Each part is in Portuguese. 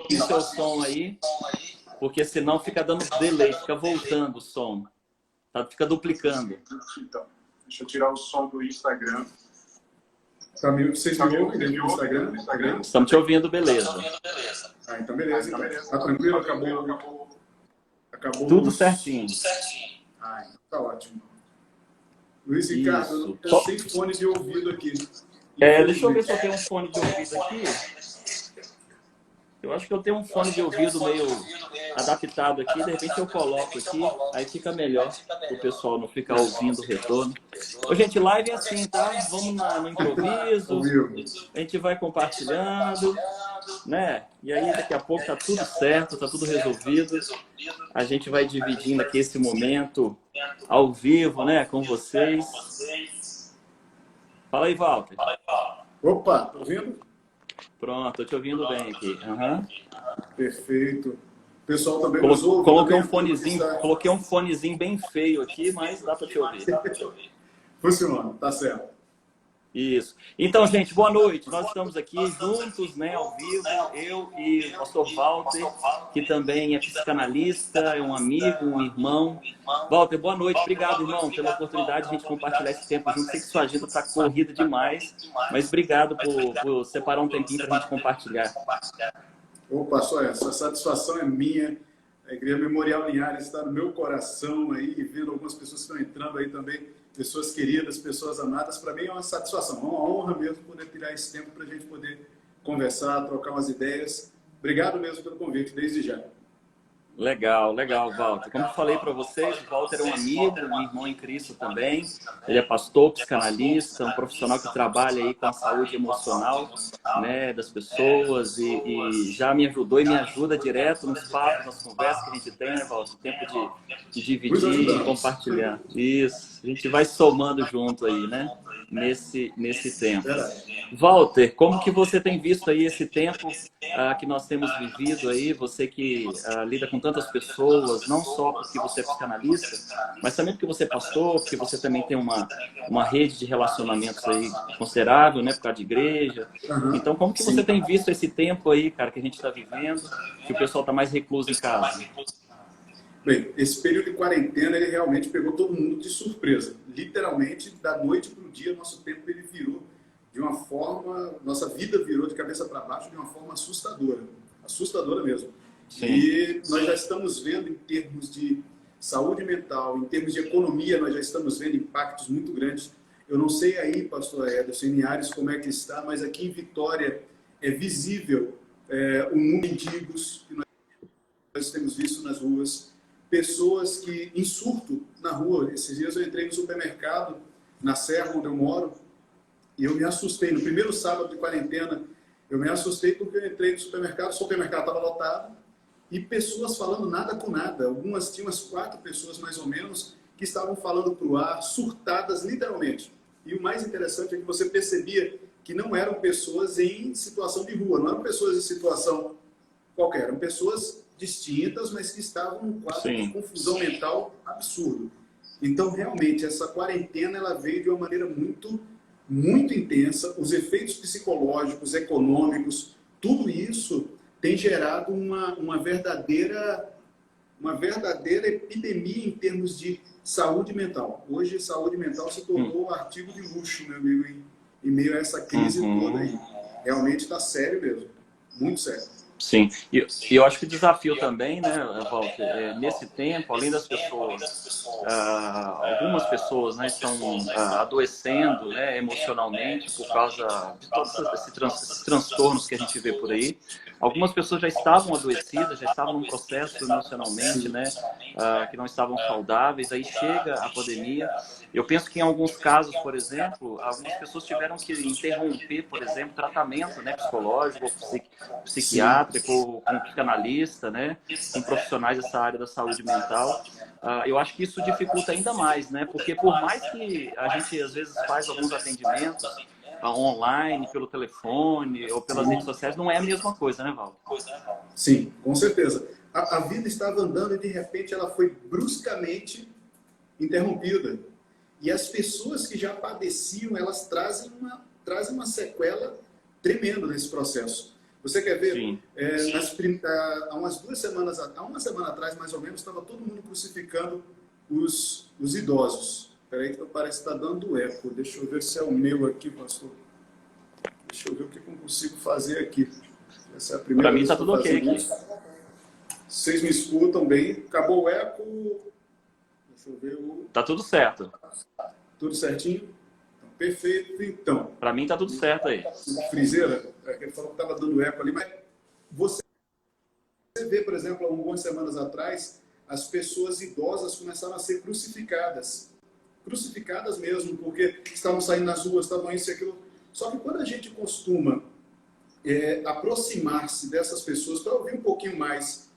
pouquinho o seu som aí, porque senão fica dando delay, fica voltando o som. Tá, fica duplicando. Então, deixa eu tirar o som do Instagram. Vocês me ouvem dentro do Instagram? Estamos te ouvindo, beleza. Ah, então beleza. Tá tranquilo? Acabou Tudo certinho. Ah, então tá ótimo. Luiz Ricardo, eu sem fone de ouvido aqui. Deixa eu ver se eu tenho um fone de ouvido aqui. Eu acho que eu tenho um fone de ouvido meio adaptado aqui. De repente eu coloco aqui, aí fica melhor para o pessoal não ficar ouvindo o retorno. Ô, gente, live é assim, tá? Vamos no improviso, a gente vai compartilhando, né? E aí daqui a pouco tá tudo certo, tá tudo resolvido. A gente vai dividindo aqui esse momento ao vivo, né, com vocês. Fala aí, Walter. Opa, tá ouvindo? Pronto, tô te ouvindo bem aqui. Uhum. Perfeito. O pessoal também coloquei um fonezinho bem feio aqui, mas dá para te ouvir. Funciona, tá certo. Isso. Então, gente, boa noite. Nós estamos aqui juntos, né, ao vivo, eu e o pastor Walter, que também é psicanalista, é um amigo, um irmão. Walter, boa noite. Obrigado, irmão, pela oportunidade de a gente compartilhar esse tempo junto. Sei que sua agenda está corrida demais, mas obrigado por separar um tempinho para a gente compartilhar. Opa, só essa satisfação é minha. A Igreja Memorial Linhares está no meu coração aí, vendo algumas pessoas que estão entrando aí também, pessoas queridas, pessoas amadas. Para mim é uma satisfação, uma honra mesmo poder tirar esse tempo para a gente poder conversar, trocar umas ideias. Obrigado mesmo pelo convite, desde já. Legal, legal, Walter. Como eu falei para vocês, o Walter é um amigo, um irmão em Cristo também. Ele é pastor, psicanalista, um profissional que trabalha aí com a saúde emocional, né, das pessoas e já me ajudou e me ajuda direto nos papos, nas conversas que a gente tem, né, Walter? Tempo de dividir e compartilhar. Isso, a gente vai somando junto aí, né, nesse tempo. Walter, como que você tem visto aí esse tempo que nós temos vivido aí? Você que lida com tantas pessoas, não só porque você é psicanalista, mas também porque você é pastor, porque você também tem uma rede de relacionamentos aí considerável, né, por causa de igreja. Então, como que você tem visto esse tempo aí, cara, que a gente está vivendo, que o pessoal está mais recluso em casa? Bem, esse período de quarentena, ele realmente pegou todo mundo de surpresa. Literalmente, da noite para o dia, nosso tempo ele virou de uma forma, nossa vida virou de cabeça para baixo de uma forma assustadora. Assustadora mesmo. Sim. E nós já estamos vendo, em termos de saúde mental, em termos de economia, nós já estamos vendo impactos muito grandes. Eu não sei aí, pastor Ederson, em Linhares, como é que está, mas aqui em Vitória é visível o número de mendigos que nós temos visto nas ruas, pessoas que em surto na rua. Esses dias eu entrei no supermercado, na Serra, onde eu moro, e eu me assustei. No primeiro sábado de quarentena, eu me assustei porque eu entrei no supermercado, o supermercado estava lotado, e pessoas falando nada com nada. Algumas tinham umas 4 pessoas, mais ou menos, que estavam falando para o ar, surtadas, literalmente. E o mais interessante é que você percebia que não eram pessoas em situação de rua, não eram pessoas em situação qualquer, eram pessoas distintas, mas que estavam num quadro de confusão mental absurdo. Então, realmente, essa quarentena ela veio de uma maneira muito, muito intensa. Os efeitos psicológicos, econômicos, tudo isso tem gerado uma verdadeira epidemia em termos de saúde mental. Hoje, saúde mental se tornou um artigo de luxo, meu amigo, em meio a essa crise toda aí. Realmente está sério mesmo, muito sério. Sim, e eu acho que o desafio também, né, Walter, nesse tempo, além das pessoas, algumas pessoas, né, estão adoecendo, né, emocionalmente por causa de todos esses transtornos que a gente vê por aí. Algumas pessoas já estavam adoecidas, já estavam num processo emocionalmente, né, que não estavam saudáveis, aí chega a pandemia. Eu penso que em alguns casos, por exemplo, algumas pessoas tiveram que interromper, por exemplo, tratamento, né, psicológico, ou psiquiátrico, com psicanalista, né, com profissionais dessa área da saúde mental. Eu acho que isso dificulta ainda mais, né, porque por mais que a gente às vezes faz alguns atendimentos online, pelo telefone ou pelas redes sociais, não é a mesma coisa, né, Val? Sim, com certeza. A vida estava andando e de repente ela foi bruscamente interrompida. E as pessoas que já padeciam, elas trazem uma sequela tremenda nesse processo. Você quer ver? Sim. Há umas 2 semanas, há uma semana atrás, mais ou menos, estava todo mundo crucificando os idosos. Espera aí que parece que está dando eco. Deixa eu ver se é o meu aqui, pastor. Deixa eu ver o que eu consigo fazer aqui. Essa é a primeira Para mim vez está que eu tudo tô ok fazendo aqui. isso. Vocês me escutam bem? Acabou o eco? Deixa eu ver. Tá tudo certo. Tudo certinho? Então, perfeito. Então, Para mim tá tudo certo aí. friseira, ele falou que estava dando eco ali, mas você vê, por exemplo, há algumas semanas atrás, as pessoas idosas começaram a ser crucificadas. Crucificadas mesmo, porque estavam saindo nas ruas, estavam isso e aquilo. Só que quando a gente costuma aproximar-se dessas pessoas para ouvir um pouquinho mais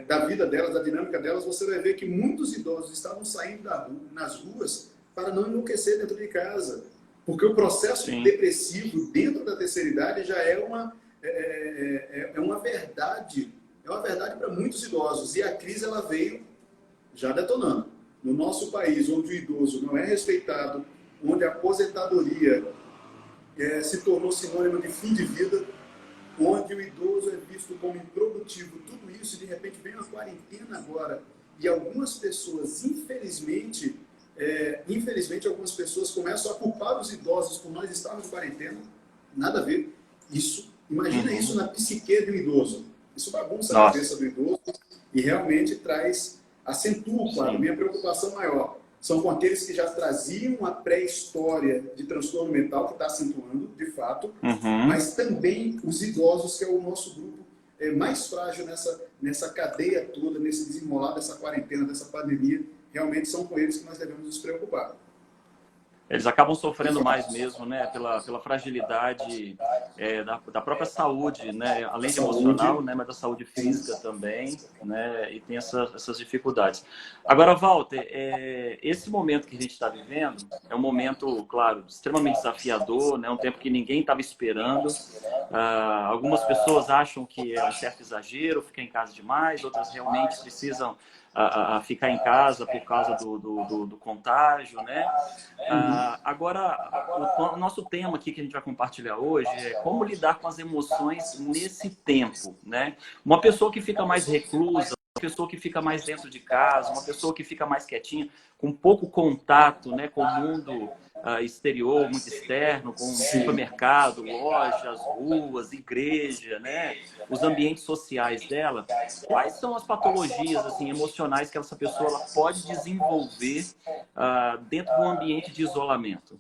da vida delas, da dinâmica delas, você vai ver que muitos idosos estavam saindo nas ruas para não enlouquecer dentro de casa. Porque o processo depressivo dentro da terceira idade já é uma verdade. É uma verdade para muitos idosos. E a crise ela veio já detonando. No nosso país, onde o idoso não é respeitado, onde a aposentadoria se tornou sinônimo de fim de vida, onde o idoso é visto como improdutivo, tudo isso, de repente, vem a quarentena agora. E algumas pessoas, infelizmente, algumas pessoas começam a culpar os idosos por nós estarmos em quarentena. Nada a ver. Imagina isso na psique do idoso. Isso bagunça a cabeça do idoso e realmente acentua o quadro. Minha preocupação maior são com aqueles que já traziam a pré-história de transtorno mental, que está acentuando, de fato, mas também os idosos, que é o nosso grupo mais frágil nessa cadeia toda, nesse desenrolar dessa quarentena, dessa pandemia. Realmente são com eles que nós devemos nos preocupar. Eles acabam sofrendo mais mesmo, né, pela fragilidade da própria saúde, né, além de emocional, né, mas da saúde física também, né, e tem essas dificuldades. Agora, Walter, esse momento que a gente está vivendo é um momento, claro, extremamente desafiador, né, um tempo que ninguém estava esperando. Algumas pessoas acham que é um certo exagero, ficar em casa demais, outras realmente precisam ficar em casa por causa do contágio, né? Agora, o nosso tema aqui que a gente vai compartilhar hoje é como lidar com as emoções nesse tempo, né? Uma pessoa que fica mais reclusa, uma pessoa que fica mais dentro de casa, uma pessoa que fica mais quietinha, com pouco contato, né, com o mundo exterior, muito externo, com supermercado, lojas, ruas, igreja, né, os ambientes sociais dela. Quais são as patologias assim, emocionais que essa pessoa ela pode desenvolver dentro de um ambiente de isolamento?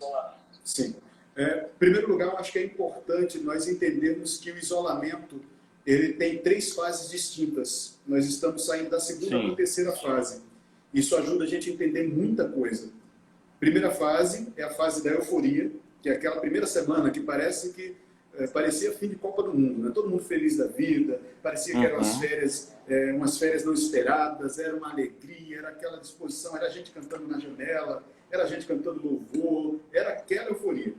Sim. Em primeiro lugar, eu acho que é importante nós entendermos que o isolamento ele tem 3 fases distintas. Nós estamos saindo da segunda para a terceira fase. Isso ajuda a gente a entender muita coisa. Primeira fase é a fase da euforia, que é aquela primeira semana que parecia fim de Copa do Mundo, né? Todo mundo feliz da vida, parecia que eram umas férias não esperadas, era uma alegria, era aquela disposição, era a gente cantando na janela, era a gente cantando louvor, era aquela euforia.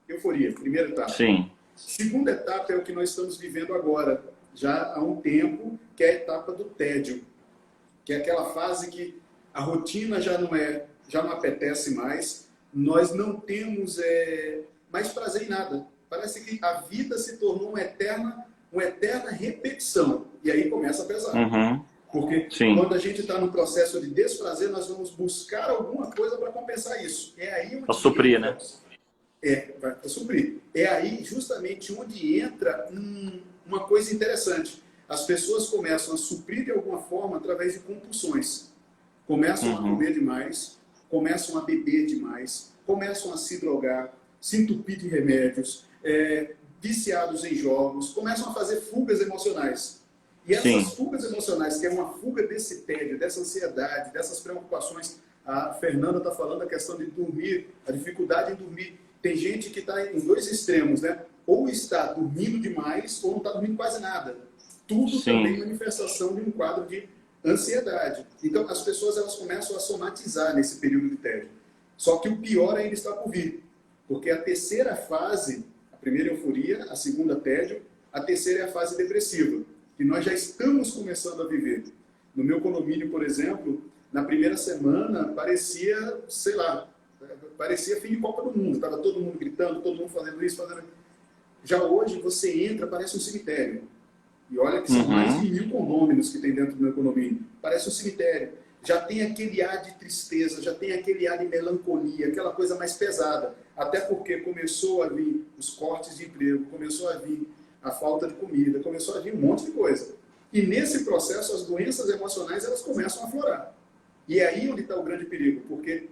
Euforia, primeira etapa. Sim. Segunda etapa é o que nós estamos vivendo agora, já há um tempo, que é a etapa do tédio, que é aquela fase que a rotina já não apetece mais, nós não temos mais prazer em nada. Parece que a vida se tornou uma eterna repetição. E aí começa a pesar. Porque quando a gente está no processo de desprazer, nós vamos buscar alguma coisa para compensar isso. É aí para suprir, né? Para suprir. É aí justamente onde entra uma coisa interessante. As pessoas começam a suprir de alguma forma através de compulsões. Começam a comer demais, começam a beber demais, começam a se drogar, se entupir de remédios, viciados em jogos, começam a fazer fugas emocionais. E essas fugas emocionais, que é uma fuga desse tédio, dessa ansiedade, dessas preocupações, a Fernanda está falando da questão de dormir, a dificuldade em dormir. Tem gente que está em 2 extremos, né? Ou está dormindo demais, ou não está dormindo quase nada. Tudo também manifestação de um quadro de ansiedade. Então, as pessoas elas começam a somatizar nesse período de tédio. Só que o pior ainda está por vir. Porque a terceira fase, a primeira euforia, a segunda tédio, a terceira é a fase depressiva, que nós já estamos começando a viver. No meu condomínio, por exemplo, na primeira semana, parecia, parecia fim de Copa do Mundo. Estava todo mundo gritando, todo mundo fazendo isso, fazendo... Já hoje você entra, parece um cemitério. E olha que são mais de 1000 condôminos que tem dentro do meu condomínio. Parece um cemitério. Já tem aquele ar de tristeza, já tem aquele ar de melancolia, aquela coisa mais pesada. Até porque começou a vir os cortes de emprego, começou a vir a falta de comida, começou a vir um monte de coisa. E nesse processo, as doenças emocionais elas começam a aflorar. E é aí onde está o grande perigo, porque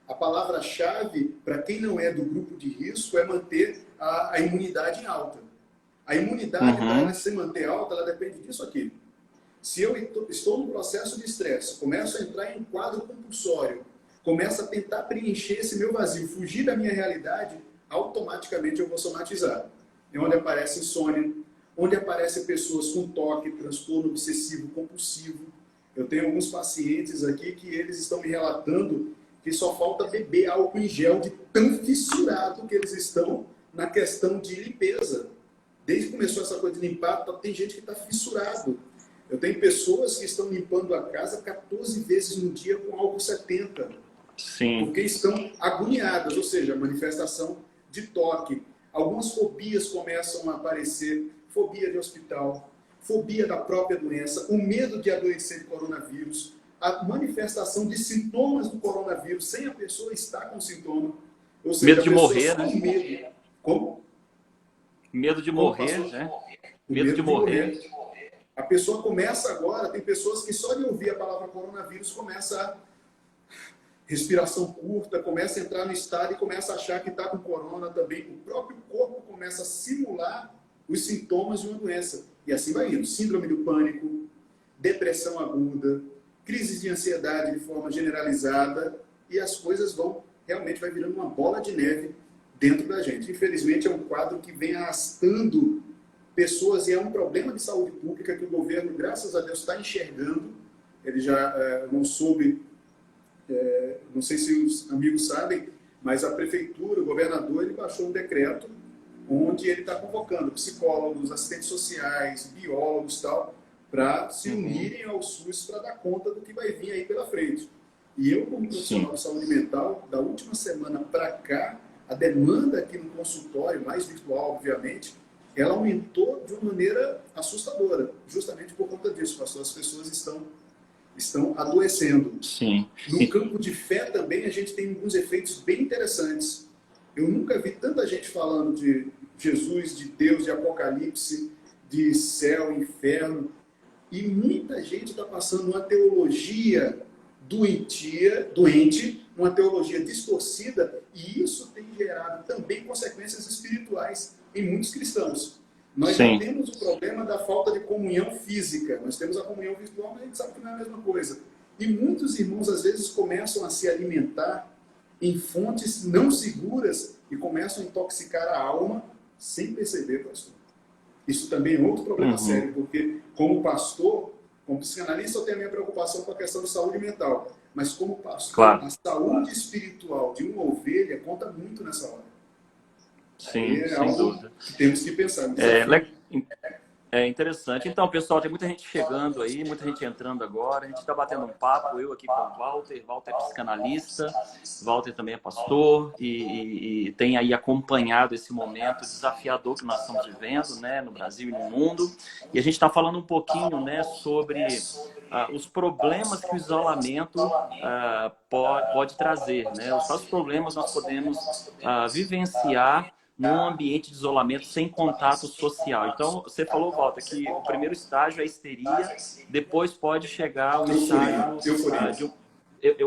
a palavra-chave para quem não é do grupo de risco é manter a imunidade em alta. A imunidade, para ela se manter alta, ela depende disso aqui. Se eu estou num processo de estresse, começo a entrar em quadro compulsório, começo a tentar preencher esse meu vazio, fugir da minha realidade, automaticamente eu vou somatizar. É onde aparece insônia, onde aparecem pessoas com toque, transtorno obsessivo compulsivo. Eu tenho alguns pacientes aqui que eles estão me relatando que só falta beber álcool em gel de tão fissurado que eles estão na questão de limpeza. Desde que começou essa coisa de limpar, tem gente que está fissurado. Eu tenho pessoas que estão limpando a casa 14 vezes no dia com álcool 70. Sim. Porque estão agoniadas, ou seja, manifestação de toque. Algumas fobias começam a aparecer, fobia de hospital, fobia da própria doença, o medo de adoecer de coronavírus, a manifestação de sintomas do coronavírus sem a pessoa estar com sintoma. Ou seja, medo de morrer, né? Medo. Como? Medo de morrer, né? Medo de morrer. A pessoa começa agora, tem pessoas que só de ouvir a palavra coronavírus começa a respiração curta, começa a entrar no estado e começa a achar que está com corona também. O próprio corpo começa a simular os sintomas de uma doença. E assim vai indo. Síndrome do pânico, depressão aguda, crises de ansiedade de forma generalizada, e as coisas realmente vai virando uma bola de neve dentro da gente. Infelizmente é um quadro que vem arrastando pessoas, e é um problema de saúde pública que o governo, graças a Deus, está enxergando. Ele já não soube, não sei se os amigos sabem, mas a prefeitura, o governador, ele baixou um decreto onde ele está convocando psicólogos, assistentes sociais, biólogos e tal, para se unirem ao SUS para dar conta do que vai vir aí pela frente. E eu, como profissional de saúde mental, da última semana para cá, a demanda aqui no consultório, mais virtual, obviamente, ela aumentou de uma maneira assustadora, justamente por conta disso, pastor. As pessoas estão adoecendo. Sim. No campo de fé também a gente tem alguns efeitos bem interessantes. Eu nunca vi tanta gente falando de Jesus, de Deus, de Apocalipse, de céu, inferno, e muita gente está passando uma teologia doente, uma teologia distorcida, e isso tem gerado também consequências espirituais em muitos cristãos. Nós já temos o problema da falta de comunhão física. Nós temos a comunhão virtual, mas a gente sabe que não é a mesma coisa. E muitos irmãos, às vezes, começam a se alimentar em fontes não seguras e começam a intoxicar a alma sem perceber, pastor. Isso também é outro problema sério, porque como pastor, como psicanalista, eu tenho a minha preocupação com a questão de saúde mental. Mas como pastor, a saúde espiritual de uma ovelha conta muito nessa hora. Sim, sem dúvida. Que temos que pensar. É interessante. Então, pessoal, tem muita gente chegando aí, muita gente entrando agora. A gente está batendo um papo, eu aqui com o Walter. Walter é psicanalista, Walter também é pastor e tem aí acompanhado esse momento desafiador que nós estamos vivendo, né, no Brasil e no mundo. E a gente está falando um pouquinho, né, sobre os problemas que o isolamento pode trazer, né? Os quais problemas nós podemos vivenciar num ambiente de isolamento sem contato social. Então, você falou, Walter, que o primeiro estágio é a histeria, depois pode chegar o estágio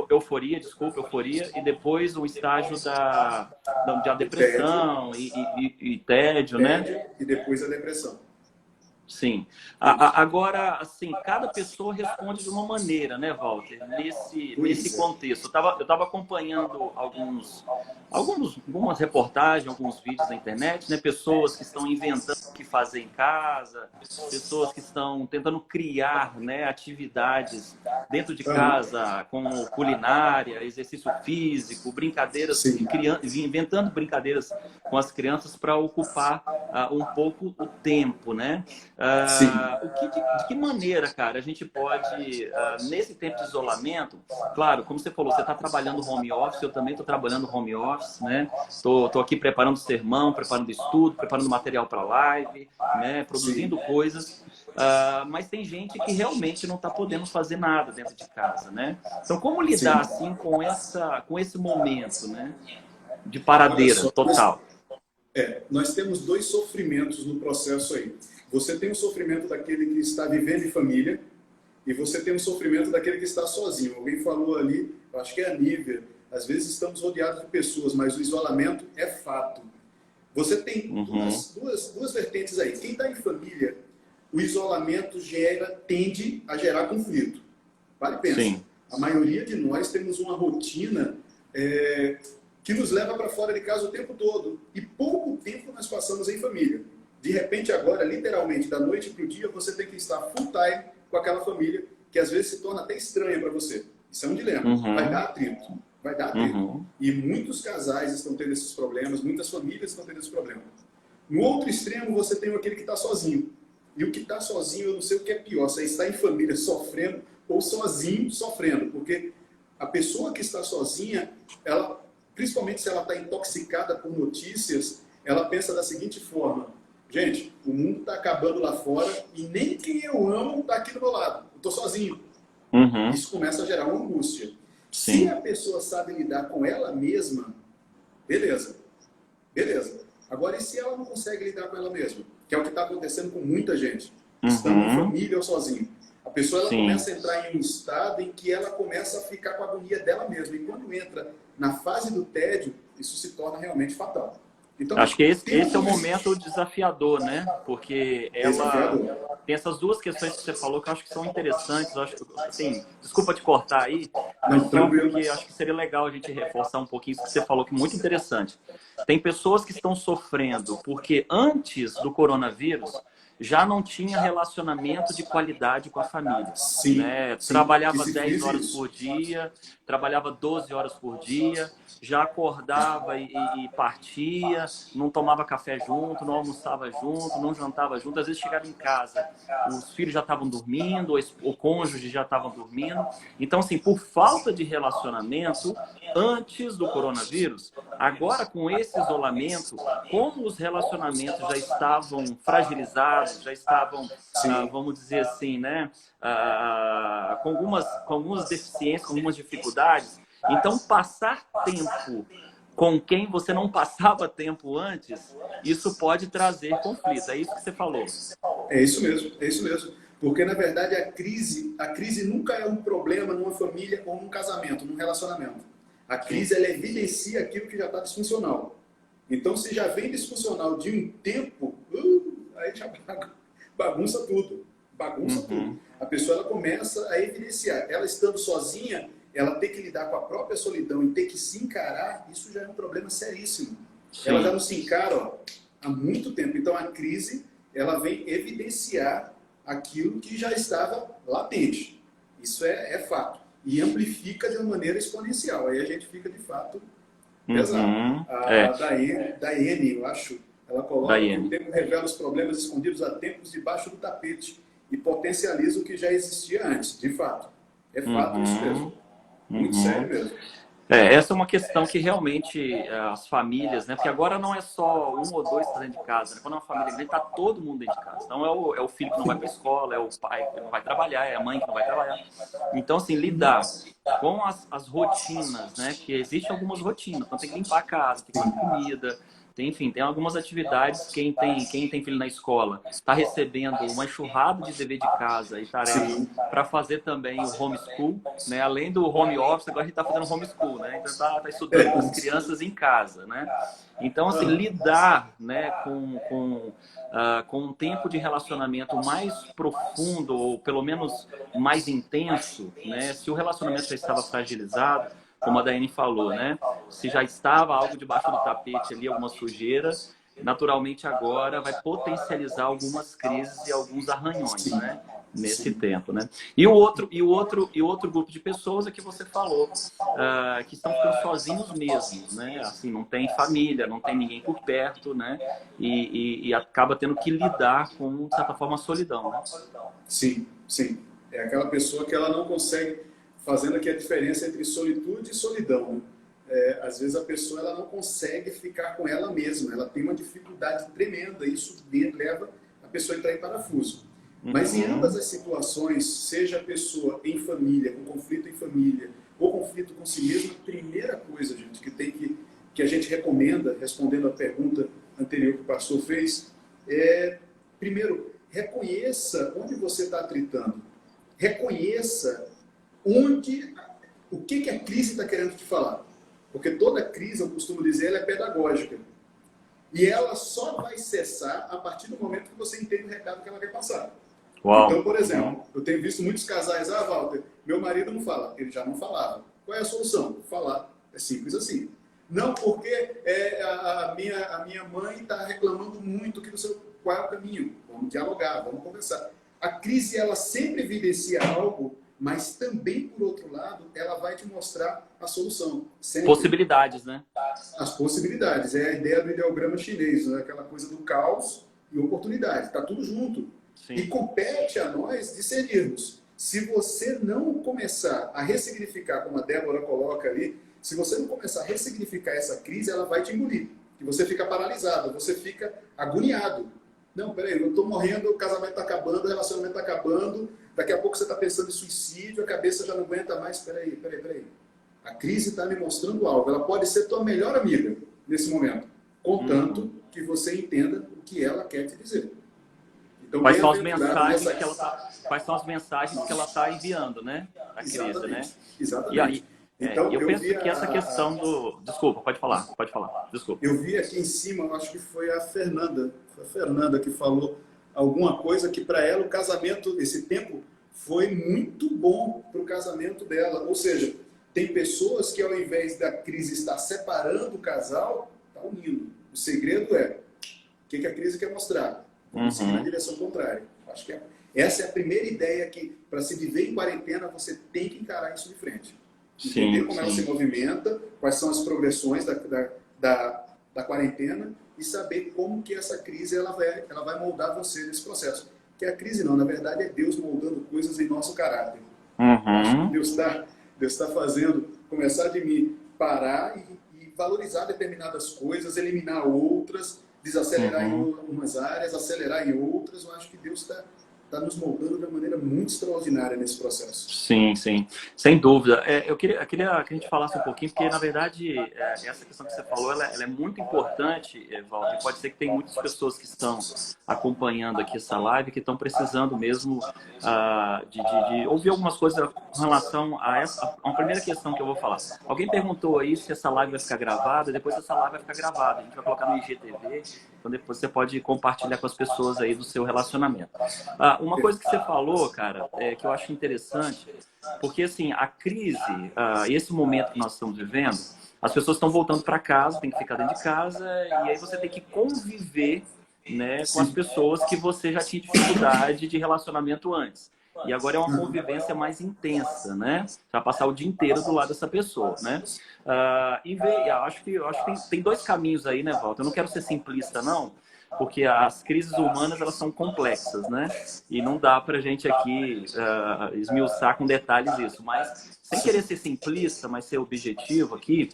euforia, e depois o estágio da depressão e tédio, né? E depois a depressão. Sim. Agora, assim, cada pessoa responde de uma maneira, né, Walter? Nesse contexto. Eu estava acompanhando algumas reportagens, alguns vídeos na internet, né? Pessoas que estão inventando o que fazer em casa, pessoas que estão tentando criar, né, atividades dentro de casa, como culinária, exercício físico, brincadeiras, inventando brincadeiras com as crianças para ocupar um pouco o tempo, né? De que maneira, cara, a gente pode, nesse tempo de isolamento, claro, como você falou, você está trabalhando home office, eu também estou trabalhando home office, né? Tô aqui preparando sermão, preparando estudo, preparando material para live, né? Produzindo coisas. Mas tem gente que realmente não está podendo fazer nada dentro de casa, né? Então, como lidar assim com esse momento, né? De paradeira total? Nós temos dois sofrimentos no processo aí. Você tem o sofrimento daquele que está vivendo em família e você tem o sofrimento daquele que está sozinho. Alguém falou ali, acho que é a Nívia, às vezes estamos rodeados de pessoas, mas o isolamento é fato. Você tem duas vertentes aí. Quem está em família, o isolamento tende a gerar conflito. Vale pensa. Sim. A maioria de nós temos uma rotina que nos leva para fora de casa o tempo todo. E pouco tempo nós passamos em família. De repente, agora, literalmente, da noite para o dia, você tem que estar full time com aquela família, que às vezes se torna até estranha para você. Isso é um dilema. Vai dar atrito. Vai dar atrito. E muitos casais estão tendo esses problemas, muitas famílias estão tendo esse problema. No outro extremo, você tem aquele que está sozinho. E o que está sozinho, eu não sei o que é pior. Você está em família sofrendo ou sozinho sofrendo. Porque a pessoa que está sozinha, ela, principalmente se ela está intoxicada por notícias, ela pensa da seguinte forma: gente, o mundo está acabando lá fora e nem quem eu amo está aqui do meu lado. Eu estou sozinho. Isso começa a gerar uma angústia. Sim. Se a pessoa sabe lidar com ela mesma, beleza. Agora, e se ela não consegue lidar com ela mesma? Que é o que está acontecendo com muita gente. Estando em família ou sozinho. A pessoa ela começa a entrar em um estado em que ela começa a ficar com a agonia dela mesma. E quando entra na fase do tédio, isso se torna realmente fatal. Então, acho que esse é o momento desafiador, né? Porque ela tem essas duas questões que você falou que eu acho que são interessantes. Eu acho que, assim, desculpa te cortar aí, mas só porque acho que seria legal a gente reforçar um pouquinho isso que você falou, que é muito interessante. Tem pessoas que estão sofrendo porque antes do coronavírus já não tinha relacionamento de qualidade com a família. Né? Trabalhava 10 horas por dia, trabalhava 12 horas por dia, já acordava e partia, não tomava café junto, não almoçava junto, não jantava junto. Às vezes chegava em casa, os filhos já estavam dormindo, o cônjuge já estavam dormindo. Então, assim, por falta de relacionamento, antes do coronavírus, agora com esse isolamento, como os relacionamentos já estavam fragilizados, já estavam, vamos dizer assim, né, com algumas deficiências, com algumas dificuldades. Então, passar tempo com quem você não passava tempo antes, isso pode trazer conflito. É isso que você falou. É isso mesmo. Porque, na verdade, a crise nunca é um problema numa família ou num casamento, num relacionamento. A crise, ela evidencia aquilo que já está disfuncional. Então, se já vem disfuncional de um tempo, aí já bagunça tudo. Tudo. A pessoa ela começa a evidenciar. Ela estando sozinha, ela ter que lidar com a própria solidão e ter que se encarar, isso já é um problema seríssimo. Sim. Ela já não se encara há muito tempo. Então, a crise, ela vem evidenciar aquilo que já estava latente. Isso é fato. E amplifica de uma maneira exponencial. Aí a gente fica, de fato, pesado. Daiane, eu acho, ela coloca que o tempo revela os problemas escondidos há tempos debaixo do tapete e potencializa o que já existia antes. De fato. É fato isso mesmo. Muito sério mesmo. Essa é uma questão que realmente as famílias, né? Porque agora não é só um ou dois que estão dentro de casa, né? Quando é uma família grande, está todo mundo dentro de casa. Então é o filho que não vai para a escola, é o pai que não vai trabalhar, é a mãe que não vai trabalhar. Então, assim, lidar com as rotinas, né? Que existem algumas rotinas. Então tem que limpar a casa, tem que fazer comida. Enfim, tem algumas atividades. Quem tem filho na escola está recebendo uma enxurrada de dever de casa e tarefa para fazer também o homeschool, né? Além do home office, agora a gente está fazendo homeschool, né? Então está estudando com as crianças em casa, né? Então, assim, lidar, né, com um tempo de relacionamento mais profundo ou pelo menos mais intenso, né? Se o relacionamento já estava fragilizado, como a Daiane falou, né? Se já estava algo debaixo do tapete ali, alguma sujeira, naturalmente agora vai potencializar algumas crises e alguns arranhões, né? Nesse tempo, né? E o outro grupo de pessoas é que você falou, que estão ficando sozinhos mesmos, né? Assim, não tem família, não tem ninguém por perto, né? E acaba tendo que lidar com, de certa forma, a solidão, né? Sim, sim. É aquela pessoa que ela não consegue, fazendo aqui a diferença entre solitude e solidão, né? Às vezes a pessoa ela não consegue ficar com ela mesma, ela tem uma dificuldade tremenda, isso leva a pessoa a entrar em parafuso. Mas em ambas as situações, seja a pessoa em família, com conflito em família, ou conflito com si mesma, a primeira coisa, gente, que a gente recomenda, respondendo à pergunta anterior que o pastor fez, primeiro, reconheça onde você está atritando. Reconheça o que a crise está querendo te falar. Porque toda crise, eu costumo dizer, ela é pedagógica. E ela só vai cessar a partir do momento que você entende o recado que ela quer passar. Uau. Então, por exemplo, eu tenho visto muitos casais, Walter, meu marido não fala. Ele já não falava. Qual é a solução? Falar. É simples assim. Não, porque a minha mãe está reclamando muito que qual é o caminho? Vamos dialogar, vamos conversar. A crise, ela sempre evidencia algo, mas também, por outro lado, ela vai te mostrar a solução. Sempre. Possibilidades, né? As possibilidades. É a ideia do ideograma chinês, né? Aquela coisa do caos e oportunidade. Está tudo junto. Sim. E compete a nós discernirmos. Se você não começar a ressignificar, como a Débora coloca ali, se você não começar a ressignificar essa crise, ela vai te engolir. E você fica paralisado, você fica agoniado. Não, peraí, eu estou morrendo, o casamento está acabando, o relacionamento está acabando, daqui a pouco você está pensando em suicídio, a cabeça já não aguenta mais. Peraí. A crise está me mostrando algo. Ela pode ser tua melhor amiga nesse momento, contanto que você entenda o que ela quer te dizer. Então, quais são as mensagens que ela está enviando, né? A crise, né? Exatamente. E aí, então, eu penso que essa questão do... Desculpa, pode falar. Desculpa. Eu vi aqui em cima, eu acho que foi a Fernanda que falou alguma coisa que para ela o casamento, esse tempo, foi muito bom para o casamento dela. Ou seja, tem pessoas que ao invés da crise estar separando o casal, está unindo. O segredo é, o que a crise quer mostrar? Vamos seguir na direção contrária. Acho que essa é a primeira ideia que, para se viver em quarentena, você tem que encarar isso de frente. Entender como ela se movimenta, quais são as progressões da quarentena e saber como que essa crise ela vai moldar você nesse processo. Que a crise não, na verdade, é Deus moldando coisas em nosso caráter. Acho que Deus está fazendo, começar de mim, parar e valorizar determinadas coisas, eliminar outras, desacelerar em umas áreas, acelerar em outras. Eu acho que Deus está nos moldando de uma maneira muito extraordinária nesse processo. Sim, sem dúvida. Eu queria que a gente falasse um pouquinho, porque, na verdade, essa questão que você falou, ela é muito importante, Walter. Pode ser que tem muitas pessoas que estão acompanhando aqui essa live que estão precisando mesmo de ouvir algumas coisas com relação a uma primeira questão que eu vou falar. Alguém perguntou aí se essa live vai ficar gravada, depois essa live vai ficar gravada. A gente vai colocar no IGTV, então depois você pode compartilhar com as pessoas aí do seu relacionamento. Uma coisa que você falou, cara, que eu acho interessante, porque assim, a crise, esse momento que nós estamos vivendo, as pessoas estão voltando para casa, tem que ficar dentro de casa, e aí você tem que conviver, né, com as pessoas que você já tinha dificuldade de relacionamento antes. E agora é uma convivência mais intensa, né? Você vai passar o dia inteiro do lado dessa pessoa, né? Acho que tem dois caminhos aí, né, Walter? Eu não quero ser simplista, não, porque as crises humanas, elas são complexas, né? E não dá pra gente aqui esmiuçar com detalhes isso. Mas, sem querer ser simplista, mas ser objetivo aqui,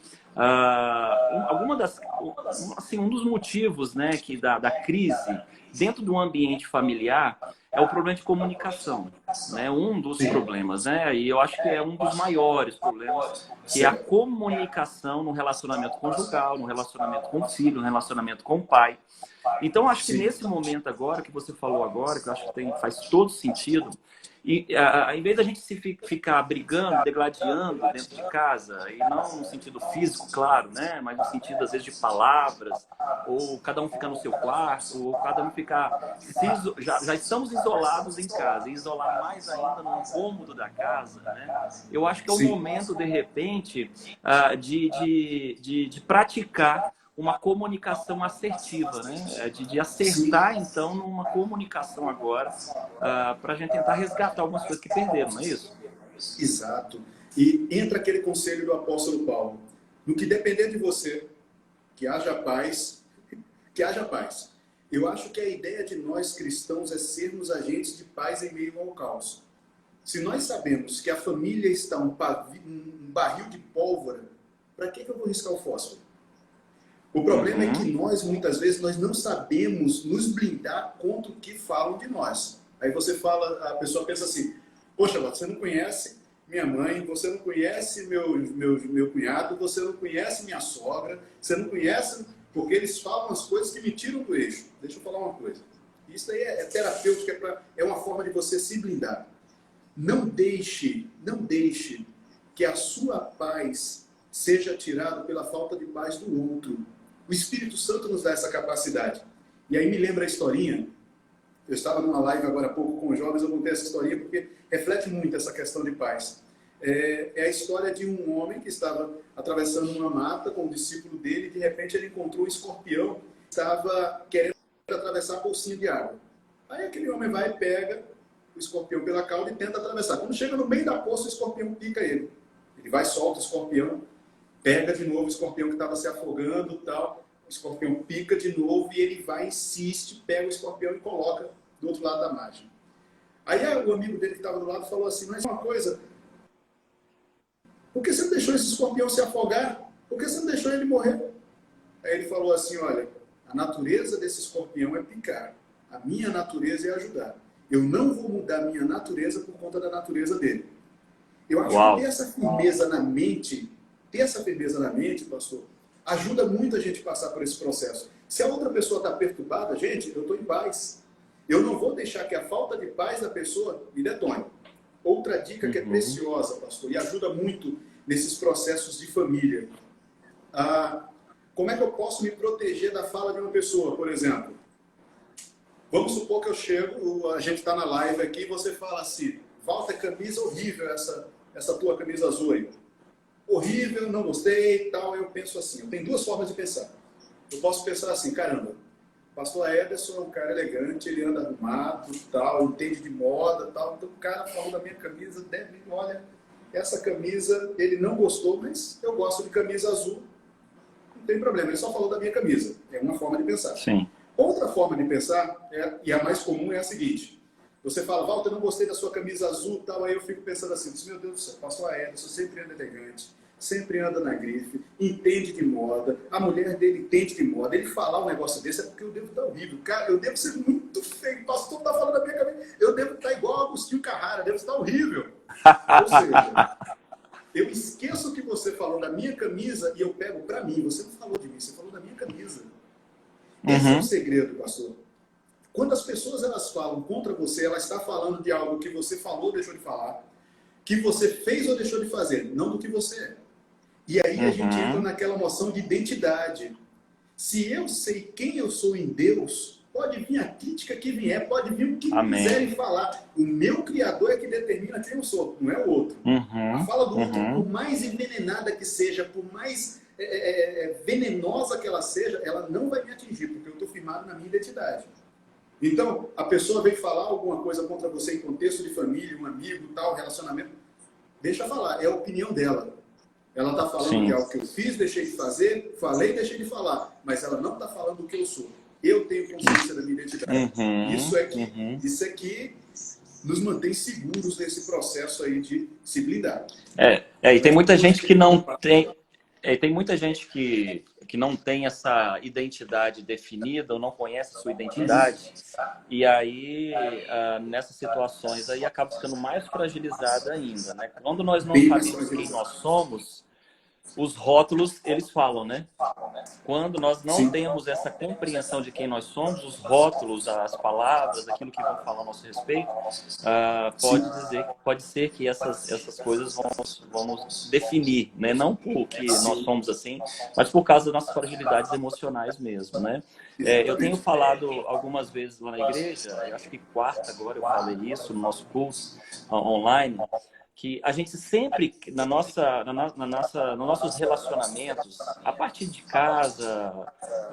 um dos motivos, né, da crise dentro do ambiente familiar é o problema de comunicação, né? Um dos problemas, né? E eu acho que é um dos maiores problemas, que é a comunicação no relacionamento conjugal, no relacionamento com o filho, no relacionamento com o pai. Então, acho que nesse momento agora, que você falou agora, que eu acho que faz todo sentido, e em vez da gente ficar brigando, degladiando dentro de casa, e não no sentido físico, claro, né? Mas no sentido, às vezes, de palavras, ou cada um ficar no seu quarto, ou cada um ficar... Já estamos isolados em casa, e isolar mais ainda no cômodo da casa, né? Eu acho que é o momento, de repente, de praticar uma comunicação assertiva, né? De acertar, então, numa comunicação agora, para a gente tentar resgatar algumas coisas que perderam, não é isso? Exato. E entra aquele conselho do apóstolo Paulo. No que depender de você, que haja paz, que haja paz. Eu acho que a ideia de nós cristãos é sermos agentes de paz em meio ao caos. Se nós sabemos que a família está um barril de pólvora, para que eu vou riscar o fósforo? O problema é que nós, muitas vezes, nós não sabemos nos blindar contra o que falam de nós. Aí você fala, a pessoa pensa assim, poxa, você não conhece minha mãe, você não conhece meu cunhado, você não conhece minha sogra, você não conhece, porque eles falam as coisas que me tiram do eixo. Deixa eu falar uma coisa. Isso aí é terapêutico, é uma forma de você se blindar. Não deixe que a sua paz seja tirada pela falta de paz do outro. O Espírito Santo nos dá essa capacidade. E aí me lembra a historinha. Eu estava numa live agora há pouco com os jovens, eu contei essa historinha porque reflete muito essa questão de paz. É a história de um homem que estava atravessando uma mata com o discípulo dele e de repente ele encontrou um escorpião que estava querendo atravessar a pocinha de água. Aí aquele homem vai e pega o escorpião pela cauda e tenta atravessar. Quando chega no meio da poça, o escorpião pica ele. Ele vai, solta o escorpião, pega de novo o escorpião que estava se afogando, tal. O escorpião pica de novo e ele vai, insiste, pega o escorpião e coloca do outro lado da margem. Aí o amigo dele que estava do lado falou assim, mas uma coisa, por que você não deixou esse escorpião se afogar? Por que você não deixou ele morrer? Aí ele falou assim, olha, a natureza desse escorpião é picar. A minha natureza é ajudar. Eu não vou mudar a minha natureza por conta da natureza dele. Eu acho que ter essa firmeza na mente, pastor, ajuda muito a gente a passar por esse processo. Se a outra pessoa está perturbada, gente, eu estou em paz. Eu não vou deixar que a falta de paz da pessoa me detone. Outra dica que é preciosa, pastor, e ajuda muito nesses processos de família. Como é que eu posso me proteger da fala de uma pessoa, por exemplo? Vamos supor que eu chego, a gente está na live aqui e você fala assim, Walter, camisa horrível essa tua camisa azul aí. Horrível, não gostei e tal. Eu penso assim, eu tenho duas formas de pensar. Eu posso pensar assim, caramba, o pastor Ederson é um cara elegante, ele anda arrumado, tal, entende de moda, tal. Então o cara falou da minha camisa, olha, essa camisa ele não gostou, mas eu gosto de camisa azul. Não tem problema, ele só falou da minha camisa. É uma forma de pensar. Sim. Outra forma de pensar, e a mais comum, é a seguinte. Você fala, Walter, eu não gostei da sua camisa azul e tal. Aí eu fico pensando assim, meu Deus do céu, pastor Ederson sempre anda elegante, sempre anda na grife, entende de moda, a mulher dele entende de moda. Ele falar um negócio desse é porque eu devo estar horrível. Cara, eu devo ser muito feio. O pastor está falando da minha camisa. Eu devo estar igual Agostinho Carrara, eu devo estar horrível. Ou seja, eu esqueço o que você falou da minha camisa e eu pego para mim. Você não falou de mim, você falou da minha camisa. Esse é o segredo, pastor. Quando as pessoas elas falam contra você, ela está falando de algo que você falou ou deixou de falar, que você fez ou deixou de fazer, não do que você é. E aí a gente entra naquela noção de identidade. Se eu sei quem eu sou em Deus, pode vir a crítica que vier, pode vir o que quiserem falar. O meu Criador é que determina quem eu sou, não é o outro. A fala do outro, por mais envenenada que seja, por mais venenosa que ela seja, ela não vai me atingir, porque eu estou firmado na minha identidade. Então, a pessoa vem falar alguma coisa contra você em contexto de família, um amigo, tal, relacionamento, deixa falar, é a opinião dela. Ela está falando de algo que eu fiz, deixei de fazer, falei, deixei de falar, mas ela não está falando do que eu sou. Eu tenho consciência da minha identidade. Isso é que nos mantém seguros nesse processo aí de se blindar. E tem muita gente que não tem... tem muita gente que não tem essa identidade definida ou não conhece a sua identidade. E aí, nessas situações, aí acaba ficando mais fragilizada ainda, né? Quando nós não sabemos quem nós somos, os rótulos, eles falam, né? Quando nós não temos essa compreensão de quem nós somos, os rótulos, as palavras, aquilo que vão falar a nosso respeito, pode ser que essas coisas vão definir, né? Não porque nós somos assim, mas por causa das nossas fragilidades emocionais mesmo, né? Eu tenho falado algumas vezes lá na igreja, eu acho que quarta agora eu falei isso no nosso curso online, que a gente sempre, nos nossos relacionamentos, a partir de casa,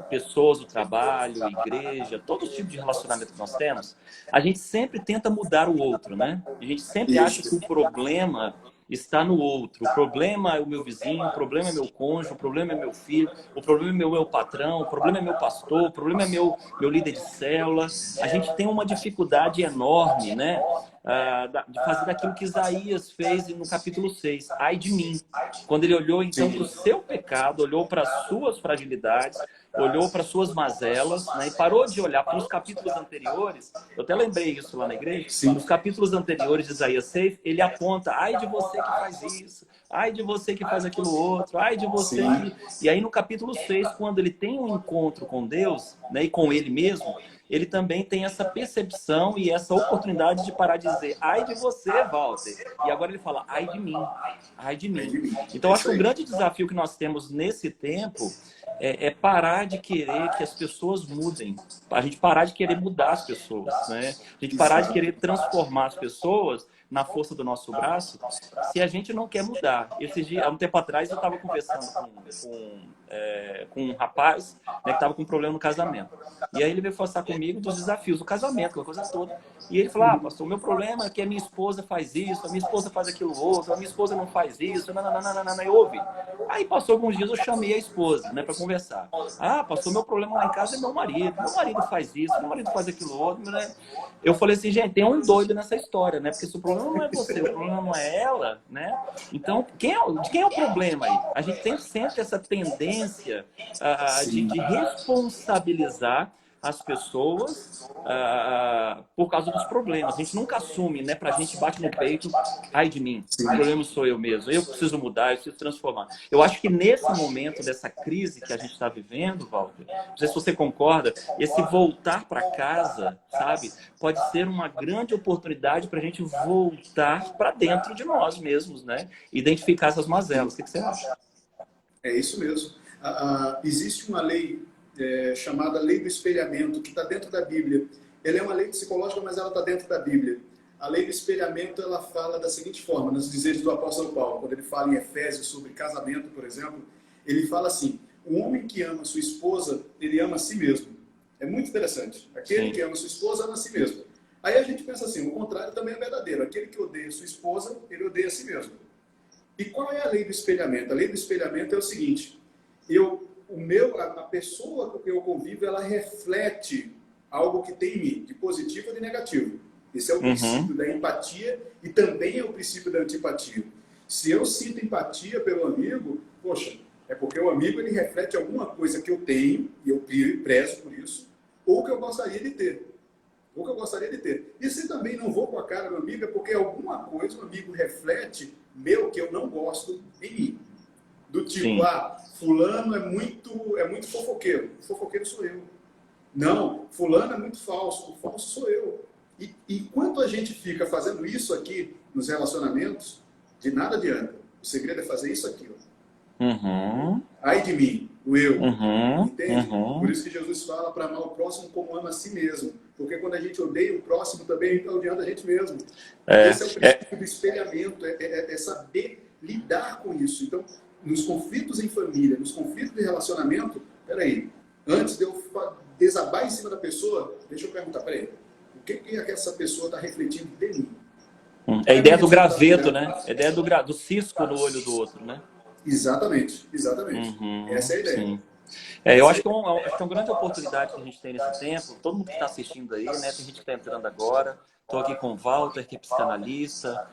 pessoas do trabalho, igreja, todo tipo de relacionamento que nós temos, a gente sempre tenta mudar o outro, né? A gente sempre acha que o problema está no outro. O problema é o meu vizinho, o problema é meu cônjuge, o problema é meu filho, o problema é meu patrão, o problema é meu pastor, o problema é meu líder de célula. A gente tem uma dificuldade enorme, né? De fazer daquilo que Isaías fez no capítulo 6, ai de mim. Quando ele olhou então para o seu pecado, olhou para as suas fragilidades, olhou para suas mazelas, né, e parou de olhar para os capítulos anteriores. Eu até lembrei isso lá na igreja. Sim. Nos capítulos anteriores de Isaías 6, ele aponta, ai de você que faz isso, ai de você que faz aquilo outro, ai de você que... E aí no capítulo 6, quando ele tem um encontro com Deus, né, e com ele mesmo, ele também tem essa percepção e essa oportunidade de parar de dizer, ai de você, Walter. E agora ele fala, ai de mim, ai de mim. Então, acho que o grande desafio que nós temos nesse tempo é parar de querer que as pessoas mudem. A gente parar de querer mudar as pessoas, né? A gente parar de querer transformar as pessoas na força do nosso braço, se a gente não quer mudar. Há um tempo atrás, eu estava conversando com um rapaz, né, que estava com um problema no casamento. E aí ele veio falar comigo dos desafios do casamento, aquela coisa toda. E ele falou, pastor, o meu problema é que a minha esposa faz isso, a minha esposa faz aquilo outro, a minha esposa não faz isso, e ouve. Aí passou alguns dias, eu chamei a esposa, né, para conversar. Pastor, meu problema lá em casa é meu marido faz isso, meu marido faz aquilo outro, né? Eu falei assim, gente, tem um doido nessa história, né? Porque se o problema não é você, o problema não é ela, né? Então, de quem é o problema aí? A gente tem sempre essa tendência de responsabilizar as pessoas por causa dos problemas. A gente nunca assume, né? Pra gente bate no peito, ai de mim, o problema sou eu mesmo, eu preciso mudar, eu preciso transformar. Eu acho que nesse momento dessa crise que a gente está vivendo, Walter, não sei se você concorda, esse voltar para casa, sabe, pode ser uma grande oportunidade para a gente voltar para dentro de nós mesmos, né? Identificar essas mazelas. O que você acha? É isso mesmo. Existe uma lei chamada Lei do Espelhamento, que está dentro da Bíblia. Ela é uma lei psicológica, mas ela está dentro da Bíblia. A lei do espelhamento, ela fala da seguinte forma, nos dizeres do apóstolo Paulo, quando ele fala em Efésios sobre casamento, por exemplo, ele fala assim, o homem que ama sua esposa, ele ama a si mesmo. É muito interessante. Aquele que ama sua esposa, ama a si mesmo. Aí a gente pensa assim, o contrário também é verdadeiro. Aquele que odeia sua esposa, ele odeia a si mesmo. E qual é a lei do espelhamento? A lei do espelhamento é o seguinte, a pessoa com quem eu convivo, ela reflete algo que tem em mim, de positivo ou de negativo. Esse é o princípio da empatia e também é o princípio da antipatia. Se eu sinto empatia pelo amigo, poxa, é porque o amigo ele reflete alguma coisa que eu tenho, e eu prezo por isso, ou que eu gostaria de ter. E se também não vou com a cara do amigo, é porque alguma coisa o amigo reflete que eu não gosto em mim. Do tipo, fulano é muito fofoqueiro. O fofoqueiro sou eu. Não, fulano é muito falso. O falso sou eu. E enquanto a gente fica fazendo isso aqui nos relacionamentos, de nada adianta. O segredo é fazer isso aqui. Ai de mim, o eu. Entende? Por isso que Jesus fala para amar o próximo como ama a si mesmo. Porque quando a gente odeia o próximo, também está odiando a gente mesmo. Esse é o princípio do espelhamento. É saber lidar com isso. Então, nos conflitos em família, nos conflitos de relacionamento, peraí, antes de eu desabar em cima da pessoa, deixa eu perguntar, peraí, o que essa pessoa está refletindo de mim? É a ideia do graveto, né? É a ideia do cisco no olho do outro, né? Exatamente. Essa é a ideia. Sim. Eu acho que é uma grande oportunidade que a gente tem nesse tempo. Todo mundo que está assistindo aí, né? Tem gente que está entrando agora. Estou aqui com o Walter, que é psicanalista,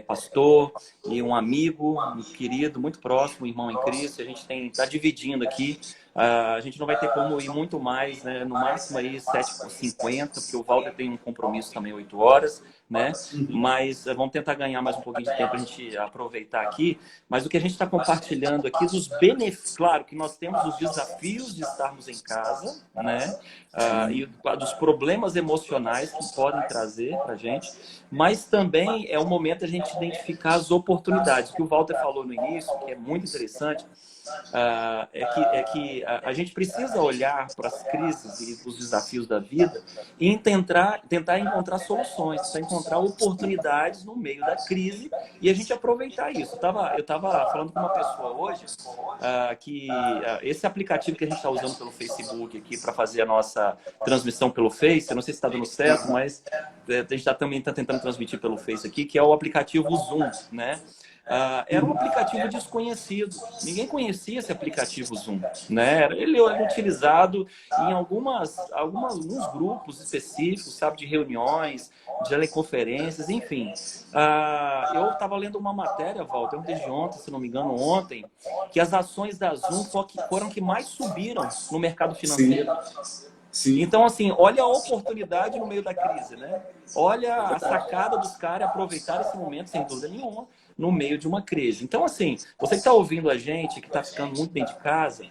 pastor e um amigo, um querido, muito próximo, um irmão em Cristo. A gente está dividindo aqui. A gente não vai ter como ir muito mais, né? No máximo aí 7h50, porque o Walter tem um compromisso também 8 horas, né? Mas vamos tentar ganhar mais um pouquinho de tempo para a gente aproveitar aqui. Mas o que a gente está compartilhando aqui dos benefícios, claro que nós temos os desafios de estarmos em casa, né? E dos problemas emocionais que podem trazer para a gente, mas também é o momento da gente identificar as oportunidades. O que o Walter falou no início, que é muito interessante, é que a gente precisa olhar para as crises e os desafios da vida e tentar encontrar soluções, encontrar oportunidades no meio da crise e a gente aproveitar isso. Eu estava falando com uma pessoa hoje que esse aplicativo que a gente está usando pelo Facebook aqui para fazer a nossa transmissão pelo Face, eu não sei se está dando certo, mas a gente também está tentando transmitir pelo Face aqui, que é o aplicativo Zoom, né? Era um aplicativo desconhecido. Ninguém conhecia esse aplicativo Zoom, né? Ele era utilizado em alguns grupos específicos, sabe, de reuniões, de teleconferências, enfim. Eu estava lendo uma matéria, Walter, desde ontem, se não me engano, ontem, que as ações da Zoom foram que mais subiram no mercado financeiro. Sim. Então, assim, olha a oportunidade no meio da crise, né? Olha a sacada dos caras aproveitar esse momento, sem dúvida nenhuma, no meio de uma crise. Então, assim, você que está ouvindo a gente, que está ficando muito dentro de casa,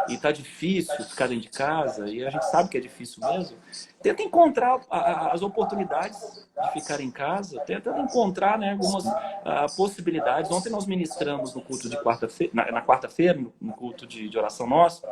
e está difícil ficar dentro de casa, e a gente sabe que é difícil mesmo, tenta encontrar as oportunidades de ficar em casa, tenta encontrar, né, algumas possibilidades. Ontem nós ministramos no culto de quarta-feira, na quarta-feira, no culto de oração nosso,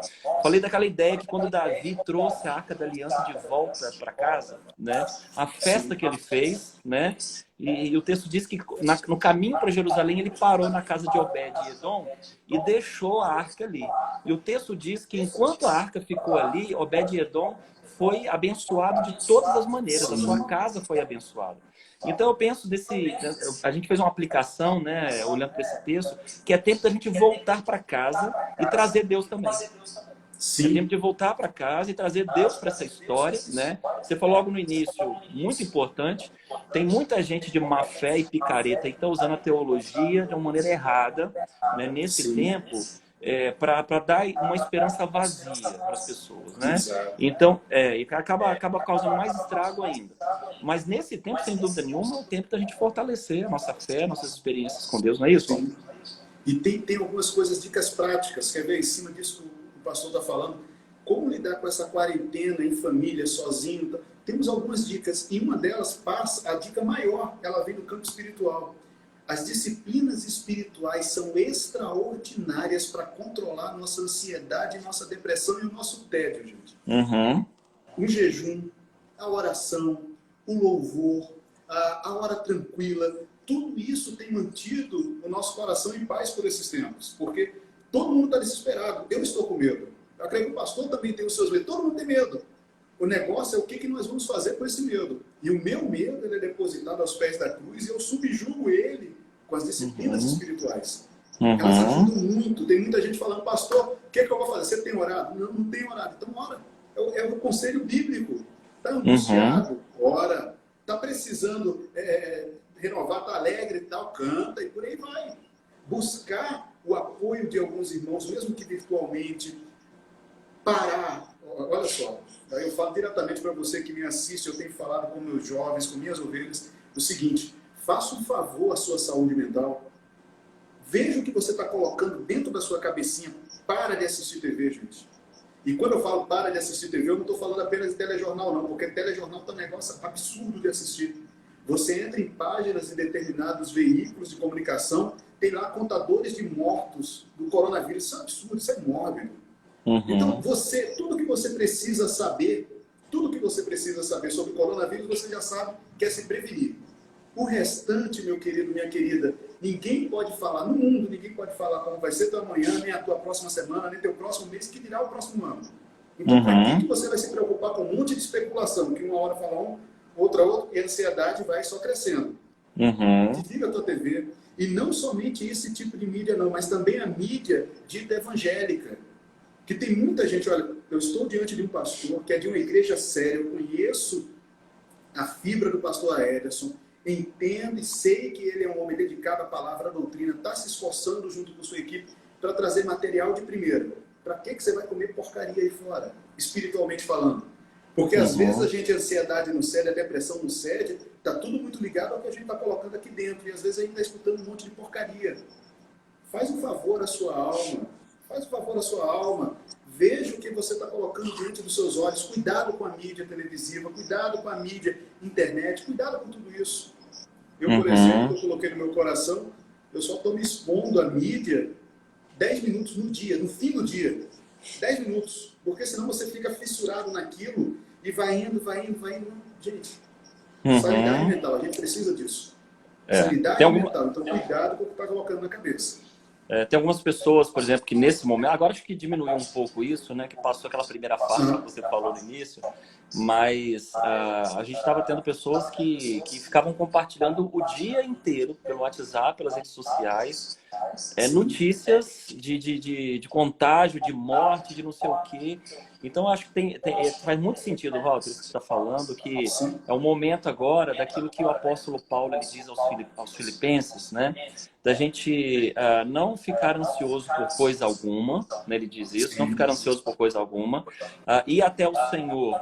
falei daquela ideia que quando Davi trouxe a Arca da Aliança de volta para casa, né, a festa que ele fez, né, e o texto diz que no caminho para Jerusalém ele parou na casa de Obed-Edom e deixou a arca ali. E o texto diz que enquanto a arca ficou ali, Obed-Edom foi abençoado de todas as maneiras, a sua casa foi abençoada. Então eu penso a gente fez uma aplicação, né, olhando para esse texto, que é tempo da gente voltar para casa e trazer Deus também. Sim. É tempo de voltar para casa e trazer Deus para essa história, né? Você falou logo no início, muito importante, tem muita gente de má fé e picareta que está usando a teologia de uma maneira errada, né, nesse tempo, para dar uma esperança vazia para as pessoas, né? Então, e acaba causando mais estrago ainda. Mas nesse tempo, sem dúvida nenhuma, é o tempo da gente fortalecer a nossa fé, nossas experiências com Deus, não é isso? Sim. E tem algumas coisas, dicas práticas, quer ver, em cima disso que o pastor está falando, como lidar com essa quarentena em família, sozinho. Tá? Temos algumas dicas, e uma delas passa, a dica maior, ela vem do campo espiritual. As disciplinas espirituais são extraordinárias para controlar a nossa ansiedade, nossa depressão e o nosso tédio, gente. Uhum. O jejum, a oração, o louvor, a hora tranquila, tudo isso tem mantido o nosso coração em paz por esses tempos, porque todo mundo está desesperado. Eu estou com medo. Eu creio que o pastor também tem os seus medos. Todo mundo tem medo. O negócio é o que nós vamos fazer com esse medo. E o meu medo ele é depositado aos pés da cruz e eu subjugo ele com as disciplinas espirituais. Elas ajudam muito. Tem muita gente falando, pastor, o que eu vou fazer? Você tem orado? Não, não tenho orado. Então ora. É o conselho bíblico. Está angustiado? Ora. Está precisando renovar, está alegre e tal? Canta e por aí vai. Buscar o apoio de alguns irmãos, mesmo que virtualmente, parar. Olha só, eu falo diretamente para você que me assiste, eu tenho falado com meus jovens, com minhas ovelhas, o seguinte, faça um favor à sua saúde mental. Veja o que você está colocando dentro da sua cabecinha. Para de assistir TV, gente. E quando eu falo para de assistir TV, eu não estou falando apenas de telejornal, não, porque telejornal está um negócio absurdo de assistir. Você entra em páginas de determinados veículos de comunicação, tem lá contadores de mortos do coronavírus. Isso é absurdo, isso é mórbido. Então, tudo que você precisa saber sobre o coronavírus, você já sabe que é se prevenir. O restante, meu querido, minha querida, ninguém pode falar, no mundo, ninguém pode falar como vai ser teu amanhã, nem a tua próxima semana, nem teu próximo mês, que dirá o próximo ano. Então, para que você vai se preocupar com um monte de especulação, que uma hora fala um, outra, e a ansiedade vai só crescendo. Desliga a tua TV. E não somente esse tipo de mídia, não, mas também a mídia dita evangélica. Que tem muita gente, olha, eu estou diante de um pastor que é de uma igreja séria, eu conheço a fibra do pastor Ederson, entendo e sei que ele é um homem dedicado à palavra, à doutrina, está se esforçando junto com sua equipe para trazer material de primeira. Para que você vai comer porcaria aí fora, espiritualmente falando? Porque às vezes a gente, a ansiedade não cede, a depressão não cede, está tudo muito ligado ao que a gente está colocando aqui dentro, e às vezes a gente está escutando um monte de porcaria. Faz um favor à sua alma, veja o que você está colocando diante dos seus olhos, cuidado com a mídia televisiva, cuidado com a mídia internet, cuidado com tudo isso. Eu, por exemplo, eu coloquei no meu coração, eu só estou me expondo à mídia 10 minutos no dia, no fim do dia. 10 minutos, porque senão você fica fissurado naquilo e vai indo. Gente, Sanidade mental, a gente precisa disso. Sanidade mental, então cuidado com o que está colocando na cabeça. Tem algumas pessoas, por exemplo, que nesse momento, agora acho que diminuiu um pouco isso, né? Que passou aquela primeira fase que você falou no início, mas a gente estava tendo pessoas que ficavam compartilhando o dia inteiro pelo WhatsApp, pelas redes sociais, notícias de contágio, de morte, de não sei o quê. Então, acho que faz muito sentido, Walter, isso que você está falando, que é o momento agora daquilo que o apóstolo Paulo ele diz aos filipenses, né? Da gente não ficar ansioso por coisa alguma, né? Ele diz isso, não ficar ansioso por coisa alguma, ir até o Senhor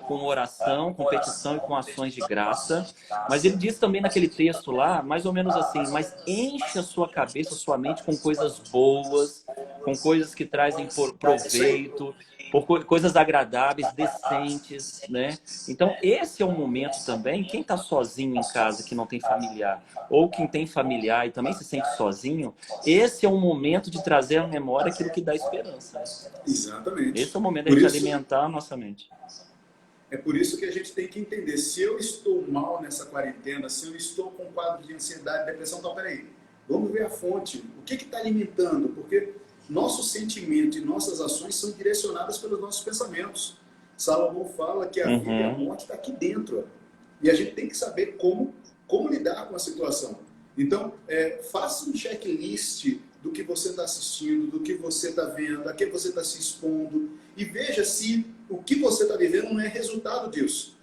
com oração, com petição e com ações de graça. Mas ele diz também naquele texto lá, mais ou menos assim, mas enche a sua cabeça, a sua mente com coisas boas, com coisas que trazem proveito, por coisas agradáveis, decentes, né? Então, esse é um momento também, quem está sozinho em casa, que não tem familiar, ou quem tem familiar e também se sente sozinho, esse é um momento de trazer à memória aquilo que dá esperança. Né? Exatamente. Esse é o momento de alimentar a nossa mente. É por isso que a gente tem que entender, se eu estou mal nessa quarentena, se eu estou com quadro de ansiedade, depressão, então, peraí, vamos ver a fonte, o que está alimentando, porque nosso sentimento e nossas ações são direcionadas pelos nossos pensamentos. Salomão fala que a vida e a morte está aqui dentro. E a gente tem que saber como lidar com a situação. Então, faça um checklist do que você está assistindo, do que você está vendo, a que você está se expondo, e veja se o que você está vivendo não é resultado disso.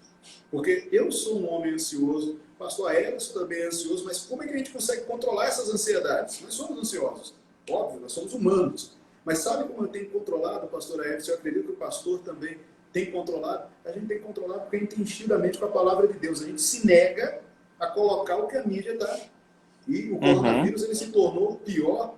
Porque eu sou um homem ansioso, pastor Aéreos também é ansioso, mas como é que a gente consegue controlar essas ansiedades? Nós somos ansiosos. Óbvio, nós somos humanos. Mas sabe como eu tenho controlado, pastor Aéreos? Eu acredito que o pastor também tem controlado. A gente tem controlado porque a gente tem enchido a mente com a palavra de Deus. A gente se nega a colocar o que a mídia dá. E o coronavírus ele se tornou pior,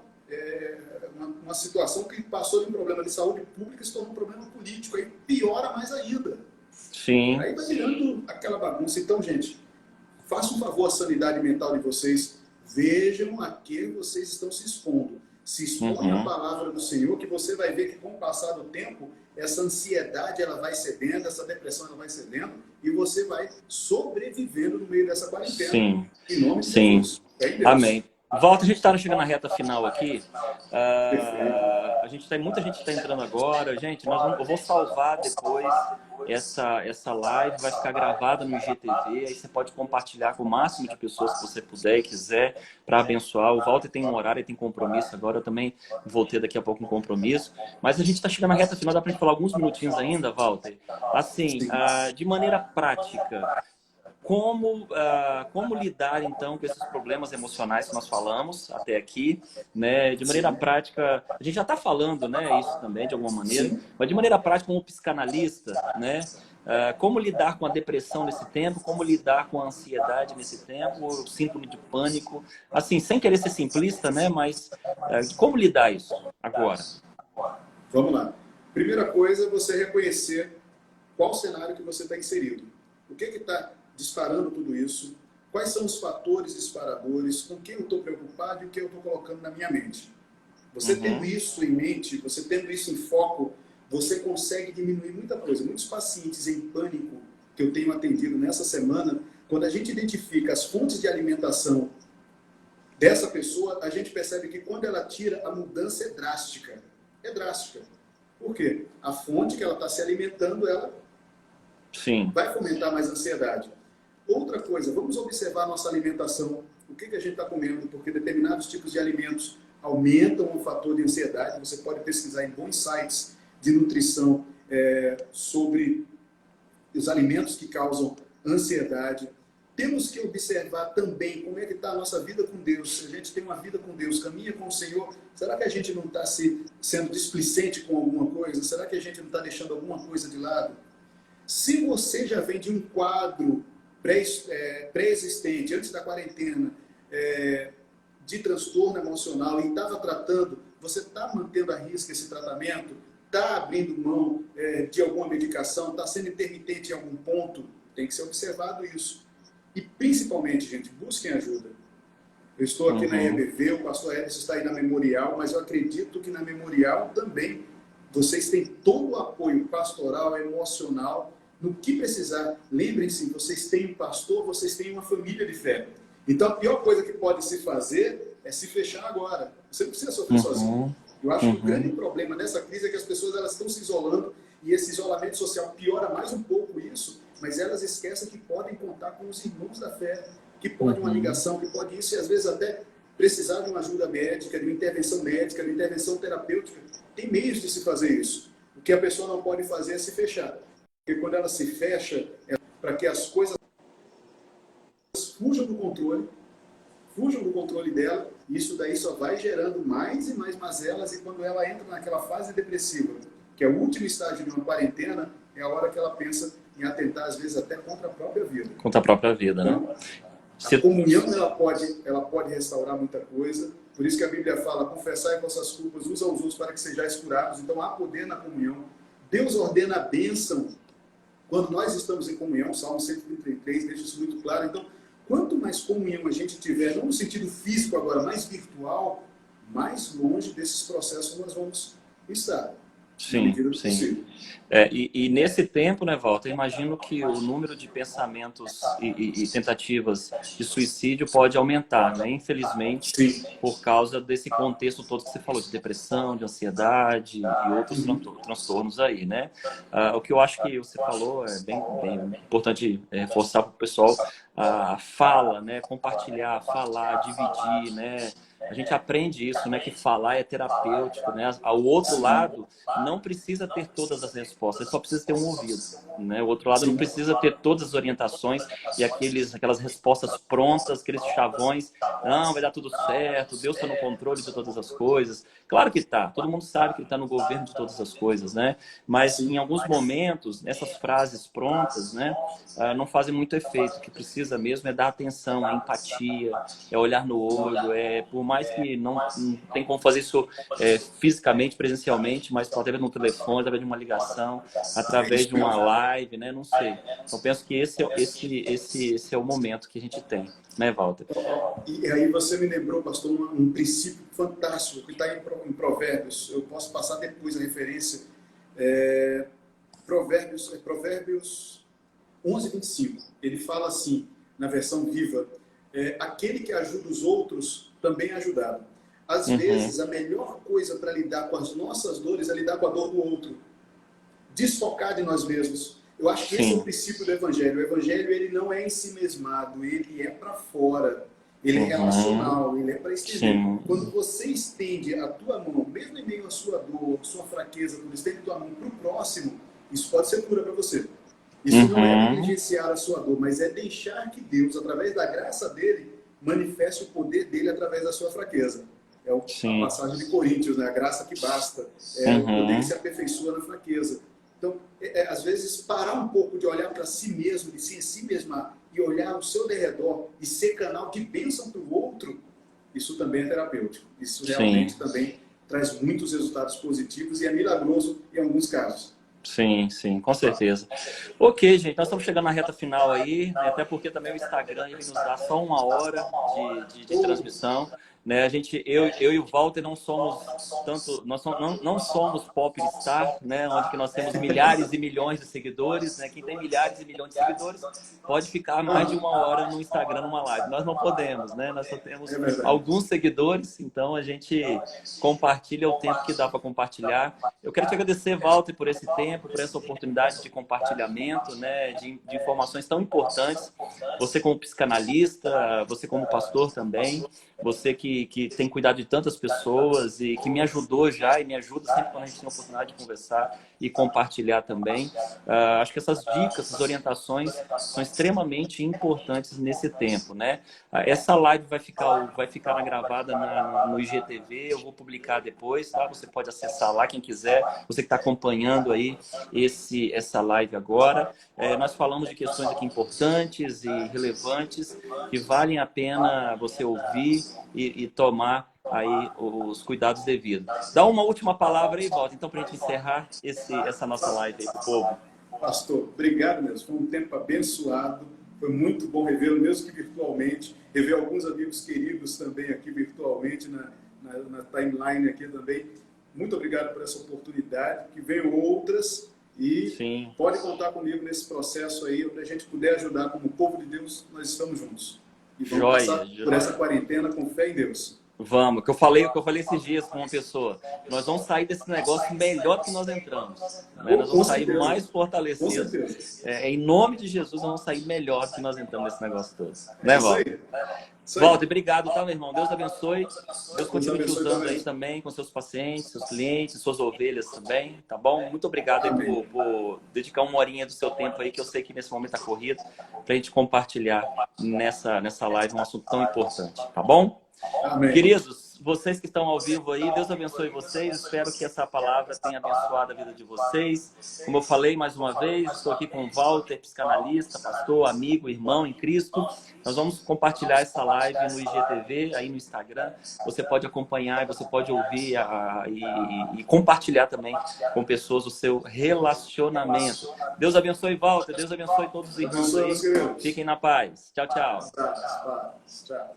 uma situação que passou de um problema de saúde pública e se tornou um problema político. Aí piora mais ainda. Sim. Aí vai virando aquela bagunça. Então, gente, façam um favor à sanidade mental de vocês. Vejam a que vocês estão se expondo. Se expõe a palavra do Senhor, que você vai ver que com o passar do tempo, essa ansiedade ela vai cedendo, essa depressão ela vai cedendo, e você vai sobrevivendo no meio dessa quarentena. Sim. Em nome de Jesus. Amém. Volta, a gente está chegando na reta final aqui. Muita gente está entrando agora. Gente, eu vou salvar depois essa live, vai ficar gravada no IGTV. Aí você pode compartilhar com o máximo de pessoas que você puder e quiser para abençoar. O Walter tem um horário e tem compromisso agora. Eu também vou ter daqui a pouco um compromisso. Mas a gente está chegando na reta final. Dá para a gente falar alguns minutinhos ainda, Walter? Assim, de maneira prática. Como lidar, então, com esses problemas emocionais que nós falamos até aqui, né? De maneira prática, a gente já está falando, né, isso também, de alguma maneira, mas de maneira prática, como psicanalista, né? Como lidar com a depressão nesse tempo, como lidar com a ansiedade nesse tempo, o síndrome de pânico, assim, sem querer ser simplista, né? Mas como lidar isso agora? Vamos lá. Primeira coisa é você reconhecer qual cenário que você está inserido. O que está disparando tudo isso, quais são os fatores disparadores, com quem eu estou preocupado e o que eu estou colocando na minha mente. Você tendo isso em mente, você tendo isso em foco, você consegue diminuir muita coisa. Muitos pacientes em pânico que eu tenho atendido nessa semana, quando a gente identifica as fontes de alimentação dessa pessoa, a gente percebe que quando ela tira, a mudança é drástica. É drástica. Por quê? A fonte que ela está se alimentando, ela vai fomentar mais ansiedade. Outra coisa, vamos observar a nossa alimentação. O que a gente está comendo? Porque determinados tipos de alimentos aumentam o fator de ansiedade. Você pode pesquisar em bons sites de nutrição sobre os alimentos que causam ansiedade. Temos que observar também como é que está a nossa vida com Deus. Se a gente tem uma vida com Deus, caminha com o Senhor, será que a gente não está sendo displicente com alguma coisa? Será que a gente não está deixando alguma coisa de lado? Se você já vem de um quadro pré-existente, antes da quarentena, de transtorno emocional e estava tratando, você está mantendo à risca esse tratamento, está abrindo mão de alguma medicação, está sendo intermitente em algum ponto, tem que ser observado isso. E principalmente, gente, busquem ajuda. Eu estou aqui na EBV, o pastor Edson está aí na Memorial, mas eu acredito que na Memorial também vocês têm todo o apoio pastoral, emocional. No que precisar, lembrem-se, vocês têm um pastor, vocês têm uma família de fé. Então, a pior coisa que pode se fazer é se fechar agora. Você não precisa sofrer sozinho. Eu acho que o grande problema dessa crise é que as pessoas elas estão se isolando e esse isolamento social piora mais um pouco isso, mas elas esquecem que podem contar com os irmãos da fé, que pode uma ligação, que pode isso, e às vezes até precisar de uma ajuda médica, de uma intervenção médica, de uma intervenção terapêutica. Tem meios de se fazer isso. O que a pessoa não pode fazer é se fechar. Porque quando ela se fecha, é para que as coisas fujam do controle dela, e isso daí só vai gerando mais e mais mazelas, e quando ela entra naquela fase depressiva, que é o último estágio de uma quarentena, é a hora que ela pensa em atentar, às vezes, até contra a própria vida. Contra a própria vida, né? A comunhão, ela pode restaurar muita coisa, por isso que a Bíblia fala, confessai vossas culpas uns aos outros para que sejais curados, então há poder na comunhão. Deus ordena a bênção quando nós estamos em comunhão, Salmo 133 deixa isso muito claro. Então, quanto mais comunhão a gente tiver, não no sentido físico agora, mais virtual, mais longe desses processos nós vamos estar. Sim, sim. E nesse tempo, né, Walter, eu imagino que o número de pensamentos e tentativas de suicídio pode aumentar, né? Infelizmente, sim, por causa desse contexto todo que você falou, de depressão, de ansiedade e outros transtornos aí, né? O que eu acho que você falou é bem importante reforçar para o pessoal a fala, né? Compartilhar, falar, dividir, né? A gente aprende isso, né? Que falar é terapêutico, né? Ao outro lado não precisa ter todas as respostas, só precisa ter um ouvido, né? O outro lado não precisa ter todas as orientações e aquelas respostas prontas, aqueles chavões. Não, vai dar tudo certo, Deus está no controle de todas as coisas. Claro que está, todo mundo sabe que ele está no governo de todas as coisas, né? Mas em alguns momentos, essas frases prontas, né? Não fazem muito efeito. O que precisa mesmo é dar atenção, é empatia, é olhar no olho, por mais que não tem como fazer isso fisicamente, presencialmente, mas através de um telefone, através de uma ligação, através de uma live, né? Não sei. Então, penso que esse é o momento que a gente tem, né, Walter? E aí você me lembrou, pastor, um princípio fantástico que está em Provérbios. Eu posso passar depois a referência. Provérbios 11:25. Ele fala assim, na versão viva, aquele que ajuda os outros também é ajudado. Às vezes, a melhor coisa para lidar com as nossas dores é lidar com a dor do outro. Desfocar de nós mesmos. Eu acho que esse é o princípio do Evangelho. O Evangelho, ele não é ensimesmado, ele é para fora. Ele é relacional, ele é para estender. Quando você estende a tua mão, mesmo em meio à sua dor, sua fraqueza, quando estende a tua mão para o próximo, isso pode ser cura para você. Isso não é negligenciar a sua dor, mas é deixar que Deus, através da graça dele, manifeste o poder dele através da sua fraqueza. É a passagem de Coríntios, né? A graça que basta. É o poder que se aperfeiçoa na fraqueza. Então, às vezes, parar um pouco de olhar para si mesmo, de si mesmar, e olhar ao seu derredor e ser canal de bênção para o outro, isso também é terapêutico. Isso realmente também traz muitos resultados positivos e é milagroso em alguns casos. Sim, com certeza. Ok, gente, nós estamos chegando na reta final aí, né? Até porque também o Instagram ele nos dá só 1 hora de transmissão. Né? Eu e o Walter não somos tanto, não somos Popstar, né? Onde que nós temos milhares e milhões de seguidores, né? Quem tem milhares e milhões de seguidores pode ficar mais de 1 hora no Instagram numa live. Nós não podemos, né? Nós só temos alguns seguidores, então a gente compartilha o tempo que dá para compartilhar. Eu quero te agradecer, Walter, por esse tempo, por essa oportunidade de compartilhamento, né? De informações tão importantes. Você como psicanalista, você como pastor também, você que tem cuidado de tantas pessoas e que me ajudou já e me ajuda sempre quando a gente tem a oportunidade de conversar e compartilhar também. Acho que essas dicas, essas orientações são extremamente importantes nesse tempo, né? Essa live vai ficar gravada no IGTV, eu vou publicar depois, tá? Você pode acessar lá, quem quiser, você que está acompanhando aí essa live agora. Nós falamos de questões aqui importantes e relevantes que valem a pena você ouvir e tomar aí os cuidados devidos. Dá uma última palavra aí, Walter, então, para a gente encerrar essa nossa live aí para o povo. Pastor, obrigado mesmo. Foi um tempo abençoado. Foi muito bom revê-lo, mesmo que virtualmente. Rever alguns amigos queridos também aqui virtualmente, na timeline aqui também. Muito obrigado por essa oportunidade. Que venham outras. E Sim. pode contar comigo nesse processo aí, onde a gente puder ajudar como povo de Deus, nós estamos juntos. E vamos passar por essa quarentena com fé em Deus. Vamos, que eu falei esses dias com uma pessoa. Nós vamos sair desse negócio melhor que nós entramos. Né? Nós vamos sair mais fortalecidos. Em nome de Jesus, nós vamos sair melhor que nós entramos nesse negócio todo. Né, Walter? Walter, obrigado, tá, meu irmão? Deus abençoe. Deus continue te usando aí também com seus pacientes, seus clientes, suas ovelhas também, tá bom? Muito obrigado aí por dedicar uma horinha do seu tempo aí, que eu sei que nesse momento tá corrido, pra gente compartilhar nessa live um assunto tão importante, tá bom? Amém. Queridos, vocês que estão ao vivo aí, Deus abençoe vocês. Espero que essa palavra tenha abençoado a vida de vocês. Como eu falei mais uma vez, estou aqui com o Walter, psicanalista, pastor, amigo, irmão em Cristo. Nós vamos compartilhar essa live no IGTV, aí no Instagram. Você pode acompanhar e você pode ouvir e compartilhar também com pessoas o seu relacionamento. Deus abençoe, Walter. Deus abençoe todos os irmãos aí. Fiquem na paz. Tchau, tchau. Tchau.